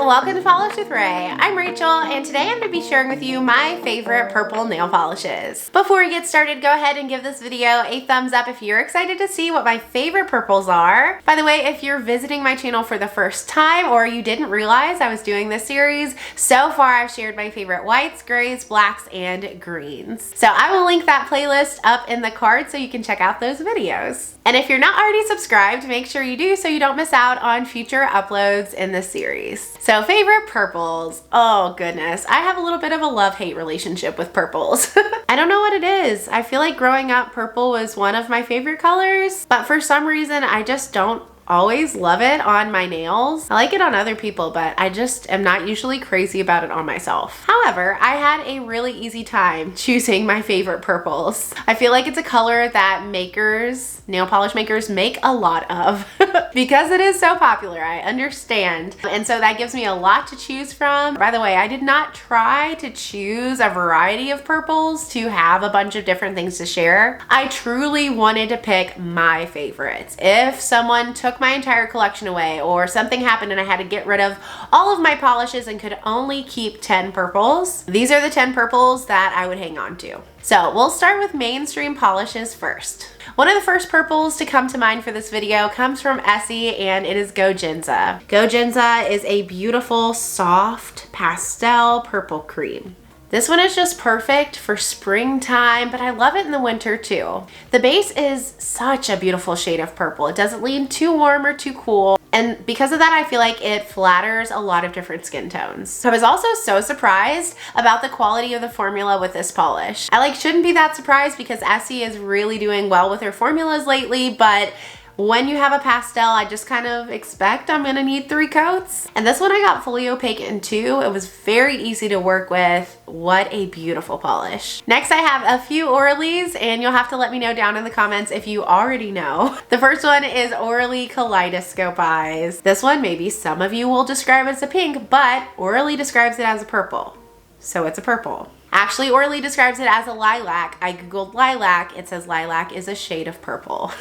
Welcome to Polish with Ray. I'm Rachel, and today I'm going to be sharing with you my favorite purple nail polishes. Before we get started, go ahead and give this video a thumbs up if you're excited to see what my favorite purples are. By the way, if you're visiting my channel for the first time or you didn't realize I was doing this series, so far I've shared my favorite whites, grays, blacks, and greens. So I will link that playlist up in the card so you can check out those videos. And if you're not already subscribed, make sure you do so you don't miss out on future uploads in this series. So favorite purples. Oh goodness, I have a little bit of a love-hate relationship with purples. I don't know what it is. I feel like growing up, purple was one of my favorite colors, but for some reason, I just don't always love it on my nails. I like it on other people, but I just am not usually crazy about it on myself. However, I had a really easy time choosing my favorite purples. I feel like it's a color that makers, nail polish makers, make a lot of because it is so popular. I understand. And so that gives me a lot to choose from. By the way, I did not try to choose a variety of purples to have a bunch of different things to share. I truly wanted to pick my favorites. If someone took my entire collection away or something happened and I had to get rid of all of my polishes and could only keep 10 purples, these are the 10 purples that I would hang on to. So we'll start with mainstream polishes first. One of the first purples to come to mind for this video comes from Essie, and it is Go Jenza. Go Jenza is a beautiful, soft pastel purple cream. This one is just perfect for springtime, but I love it in the winter too. The base is such a beautiful shade of purple. It doesn't lean too warm or too cool. And because of that, I feel like it flatters a lot of different skin tones. So I was also so surprised about the quality of the formula with this polish. I shouldn't be that surprised because Essie is really doing well with her formulas lately, but when you have a pastel, I just kind of expect I'm gonna need 3 coats. And this one I got fully opaque in 2. It was very easy to work with. What a beautiful polish. Next, I have a few Orlys, and you'll have to let me know down in the comments if you already know. The first one is Orly Kaleidoscope Eyes. This one, maybe some of you will describe as a pink, but Orly describes it as a purple. So it's a purple. Actually, Orly describes it as a lilac. I googled lilac. It says lilac is a shade of purple.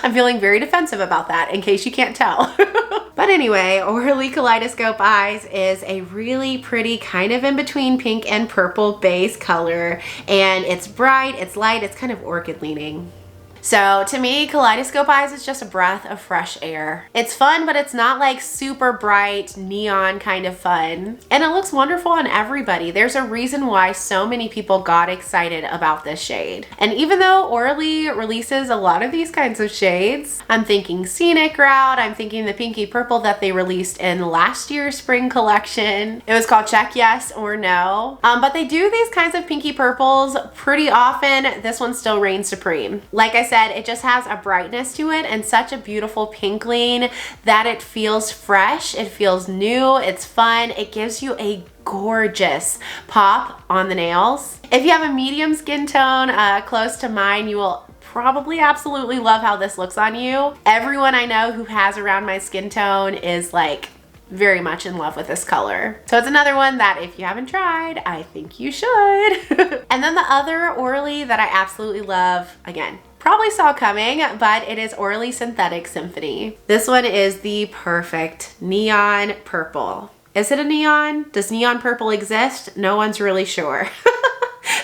I'm feeling very defensive about that in case you can't tell. But anyway, Orly Kaleidoscope Eyes is a really pretty kind of in between pink and purple base color, and it's bright, it's light, it's kind of orchid leaning. So to me, Kaleidoscope Eyes is just a breath of fresh air. It's fun, but it's not like super bright neon kind of fun. And it looks wonderful on everybody. There's a reason why so many people got excited about this shade. And even though Orly releases a lot of these kinds of shades, I'm thinking Scenic Route, I'm thinking the pinky purple that they released in last year's spring collection. It was called Check Yes or No. But they do these kinds of pinky purples pretty often. This one still reigns supreme. Like I said, it just has a brightness to it and such a beautiful pink lean that it feels fresh, it feels new, it's fun, it gives you a gorgeous pop on the nails. If you have a medium skin tone close to mine, you will probably absolutely love how this looks on you. Everyone I know who has around my skin tone is very much in love with this color. So it's another one that if you haven't tried, I think you should. And then the other Orly that I absolutely love, again, probably saw coming, but it is Orly Synthetic Symphony. This one is the perfect neon purple. Is it a neon? Does neon purple exist? No one's really sure.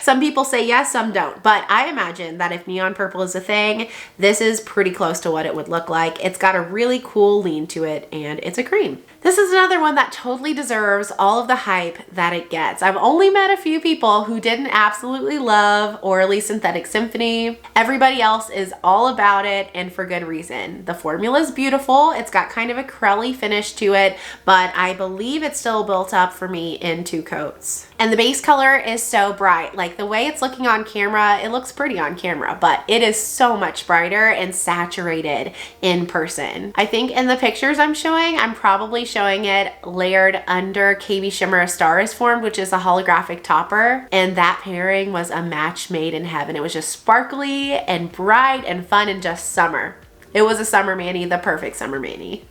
Some people say yes, some don't, but I imagine that if neon purple is a thing, this is pretty close to what it would look like. It's got a really cool lean to it, and it's a cream. This is another one that totally deserves all of the hype that it gets. I've only met a few people who didn't absolutely love Orly Synthetic Symphony. Everybody else is all about it, and for good reason. The formula is beautiful. It's got kind of a crelly finish to it, but I believe it's still built up for me in 2 coats. And the base color is so bright. The way it's looking on camera, it looks pretty on camera, but it is so much brighter and saturated in person. I think in the pictures I'm showing, I'm probably showing it layered under KB Shimmer A Star Is Formed, which is a holographic topper. And that pairing was a match made in heaven. It was just sparkly and bright and fun and just summer. It was a summer mani, the perfect summer mani.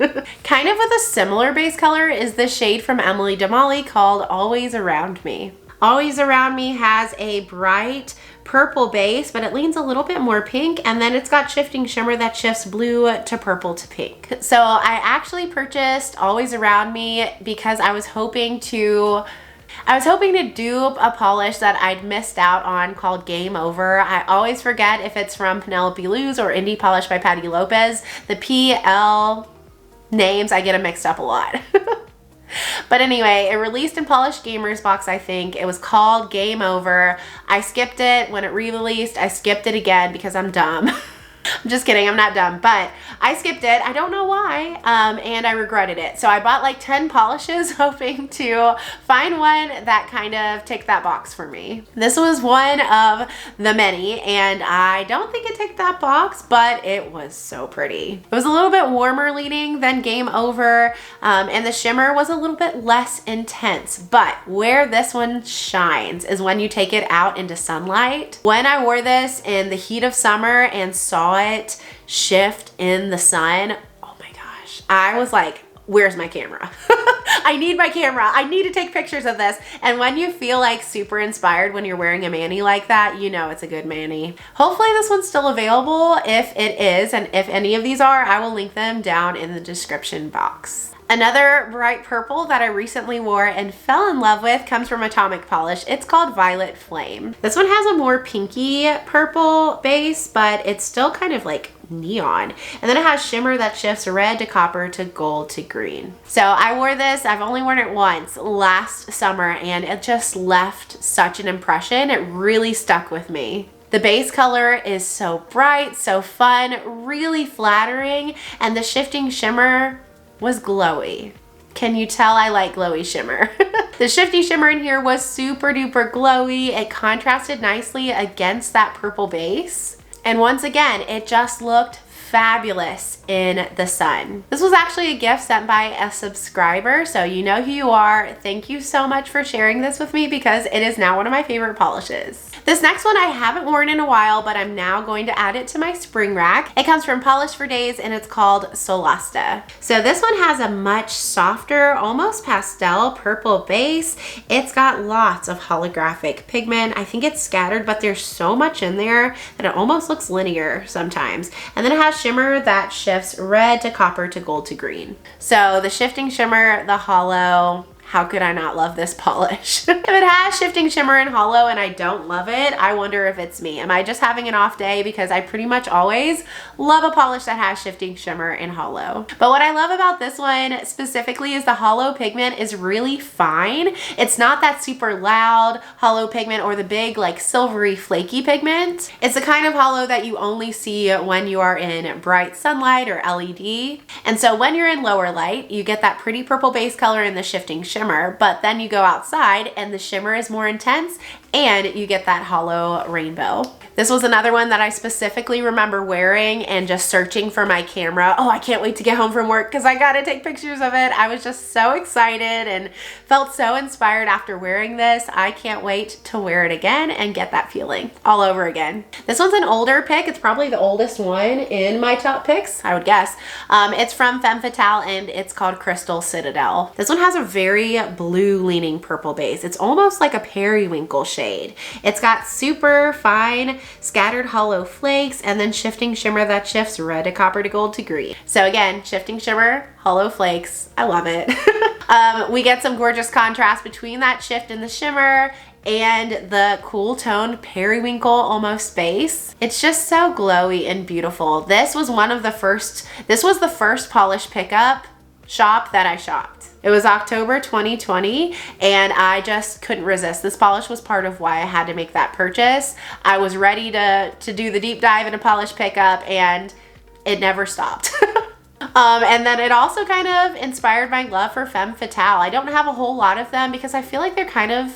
Kind of with a similar base color is the shade from Emily Damali called Always Around Me. Always Around Me has a bright purple base, but it leans a little bit more pink, and then it's got shifting shimmer that shifts blue to purple to pink. So I actually purchased Always Around Me because I was hoping to dupe a polish that I'd missed out on called Game Over. I always forget if it's from Penelope Lou's or Indie Polish by Patty Lopez. The PL names, I get them mixed up a lot. But anyway, it released in Polished Gamers box, I think. It was called Game Over. I skipped it when it re-released. I skipped it again because I'm dumb. I'm just kidding, I'm not dumb, but I skipped it. I don't know why, and I regretted it. So I bought like 10 polishes hoping to find one that kind of ticked that box for me. This was one of the many, and I don't think it ticked that box, but it was so pretty. It was a little bit warmer leaning than Game Over, and the shimmer was a little bit less intense, but where this one shines is when you take it out into sunlight. When I wore this in the heat of summer and saw it shift in the sun, oh my gosh, I was like, where's my camera? I need my camera. I need to take pictures of this. And when you feel like super inspired when you're wearing a mani like that, you know it's a good mani. Hopefully this one's still available. If it is, and if any of these are, I will link them down in the description box. Another bright purple that I recently wore and fell in love with comes from Atomic Polish. It's called Violet Flame. This one has a more pinky purple base, but it's still kind of like neon. And then it has shimmer that shifts red to copper to gold to green. So I wore this, I've only worn it once last summer, and it just left such an impression. It really stuck with me. The base color is so bright, so fun, really flattering, and the shifting shimmer was glowy. Can you tell I like glowy shimmer? The shifty shimmer in here was super duper glowy. It contrasted nicely against that purple base. And once again, it just looked fabulous in the sun. This was actually a gift sent by a subscriber, so you know who you are. Thank you so much for sharing this with me because it is now one of my favorite polishes. This next one I haven't worn in a while, but I'm now going to add it to my spring rack. It comes from Polish for Days and it's called Solasta. So this one has a much softer, almost pastel purple base. It's got lots of holographic pigment. I think it's scattered, but there's so much in there that it almost looks linear sometimes. And then it has shimmer that shifts red to copper to gold to green. So the shifting shimmer, the hollow, how could I not love this polish? If it has shifting shimmer and hollow and I don't love it, I wonder if it's me. Am I just having an off day? Because I pretty much always love a polish that has shifting shimmer and hollow. But what I love about this one specifically is the hollow pigment is really fine. It's not that super loud hollow pigment or the big like silvery flaky pigment. It's the kind of hollow that you only see when you are in bright sunlight or LED. And so when you're in lower light, you get that pretty purple base color and the shifting shimmer, but then you go outside and the shimmer is more intense and you get that hollow rainbow. This was another one that I specifically remember wearing and just searching for my camera. Oh, I can't wait to get home from work because I gotta take pictures of it. I was just so excited and felt so inspired after wearing this. I can't wait to wear it again and get that feeling all over again. This one's an older pick. It's probably the oldest one in my top picks, I would guess. It's from Femme Fatale and it's called Crystal Citadel. This one has a very blue leaning purple base. It's almost like a periwinkle shade. It's got super fine scattered hollow flakes and then shifting shimmer that shifts red to copper to gold to green. So again, shifting shimmer, hollow flakes. I love it. We get some gorgeous contrast between that shift in the shimmer and the cool toned periwinkle almost base. It's just so glowy and beautiful. This was the first polish pickup shop that I shopped. It was October 2020 and I just couldn't resist. This polish was part of why I had to make that purchase. I was ready to do the deep dive into polish pickup and it never stopped. And then it also kind of inspired my love for Femme Fatale. I don't have a whole lot of them because I feel like they're kind of,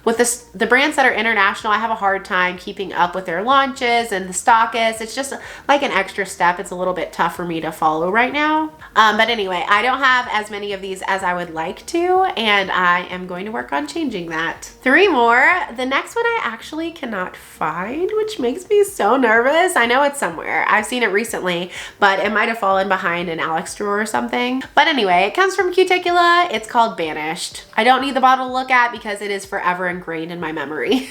with the brands that are international, I have a hard time keeping up with their launches and the stockists. It's just like an extra step. It's a little bit tough for me to follow right now. But anyway, I don't have as many of these as I would like to, and I am going to work on changing that. 3 more. The next one I actually cannot find, which makes me so nervous. I know it's somewhere. I've seen it recently, but it might have fallen behind an Alex drawer or something. But anyway, it comes from Cuticula. It's called Banished. I don't need the bottle to look at because it is forever forever ingrained in my memory.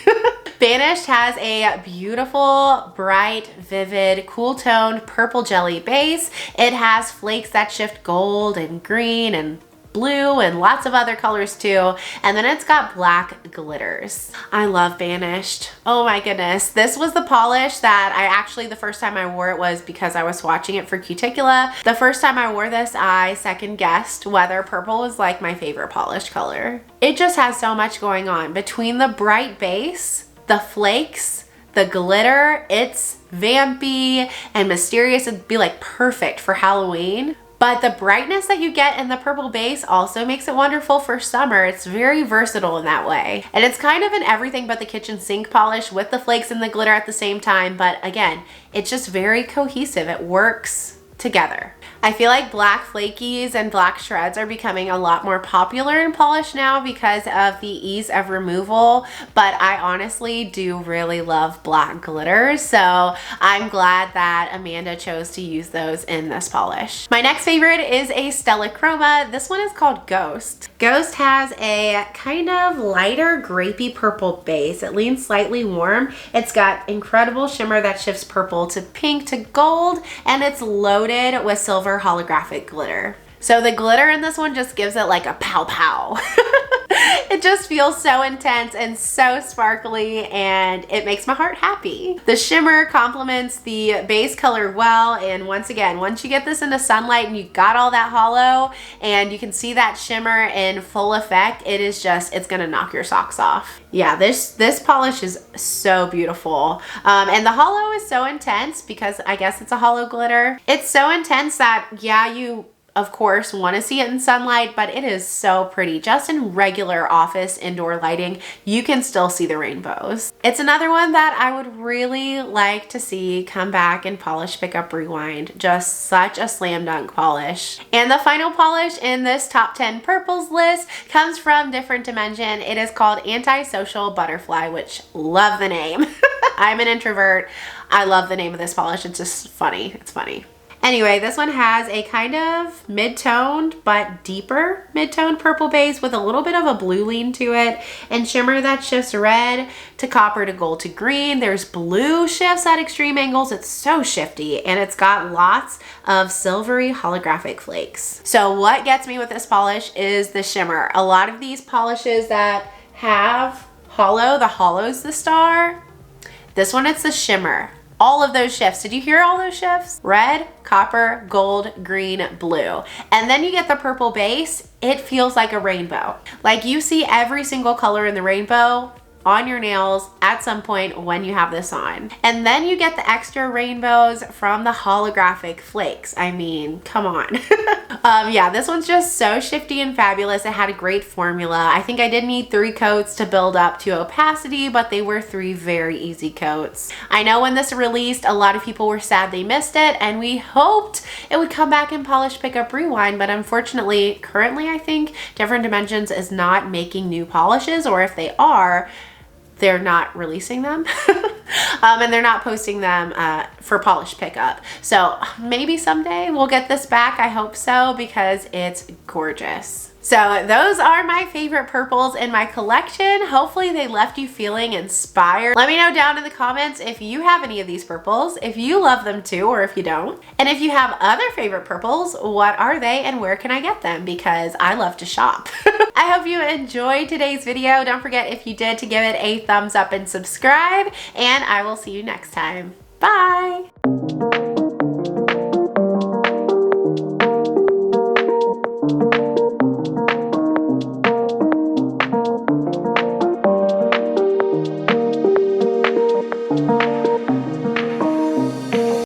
Banished has a beautiful, bright, vivid, cool toned purple jelly base. It has flakes that shift gold and green and blue and lots of other colors too. And then it's got black glitters. I love Banished. Oh my goodness. This was the polish that I actually, the first time I wore it was because I was swatching it for Cuticula. The first time I wore this, I second guessed whether purple was like my favorite polish color. It just has so much going on between the bright base, the flakes, the glitter. It's vampy and mysterious. It'd be like perfect for Halloween. But the brightness that you get in the purple base also makes it wonderful for summer. It's very versatile in that way. And it's kind of an everything but the kitchen sink polish with the flakes and the glitter at the same time. But again, it's just very cohesive. It works together. I feel like black flakies and black shreds are becoming a lot more popular in polish now because of the ease of removal, but I honestly do really love black glitters, so I'm glad that Amanda chose to use those in this polish. My next favorite is a Stella Chroma. This one is called Ghost. Ghost has a kind of lighter grapey purple base. It leans slightly warm. It's got incredible shimmer that shifts purple to pink to gold, and it's loaded with silver holographic glitter. So the glitter in this one just gives it like a pow pow. It just feels so intense and so sparkly, and it makes my heart happy. The shimmer complements the base color well, and once again, once you get this into sunlight and you got all that hollow and you can see that shimmer in full effect, it is just, it's gonna knock your socks off. Yeah, this polish is so beautiful. And the hollow is so intense because I guess it's a hollow glitter. It's so intense that, yeah, you of course want to see it in sunlight, but it is so pretty. Just in regular office indoor lighting, you can still see the rainbows. It's another one that I would really like to see come back in Polish Pickup Rewind. Just such a slam dunk polish. And the final polish in this top 10 purples list comes from Different Dimension. It is called Antisocial Butterfly, which love the name. I'm an introvert. I love the name of this polish. It's just funny. It's funny. Anyway, this one has a kind of mid-toned but deeper mid-toned purple base with a little bit of a blue lean to it and shimmer that shifts red to copper to gold to green. There's blue shifts at extreme angles. It's so shifty, and it's got lots of silvery holographic flakes. So what gets me with this polish is the shimmer. A lot of these polishes that have hollow, the hollow's the star. This one, it's the shimmer. All of those shifts. Did you hear all those shifts? Red, copper, gold, green, blue. And then you get the purple base. It feels like a rainbow. Like you see every single color in the rainbow on your nails at some point when you have this on. And then you get the extra rainbows from the holographic flakes. I mean, come on. Yeah, this one's just so shifty and fabulous. It had a great formula. I think I did need 3 coats to build up to opacity, but they were 3 very easy coats. I know when this released, a lot of people were sad they missed it, and we hoped it would come back in Polish Pickup Rewind, but unfortunately, currently I think Different Dimensions is not making new polishes, or if they are, they're not releasing them. And they're not posting them for Polish Pickup. So maybe someday we'll get this back. I hope so, because it's gorgeous. So those are my favorite purples in my collection. Hopefully they left you feeling inspired. Let me know down in the comments if you have any of these purples, if you love them too, or if you don't. And if you have other favorite purples, what are they and where can I get them? Because I love to shop. I hope you enjoyed today's video. Don't forget, if you did, to give it a thumbs up and subscribe, and I will see you next time. Bye.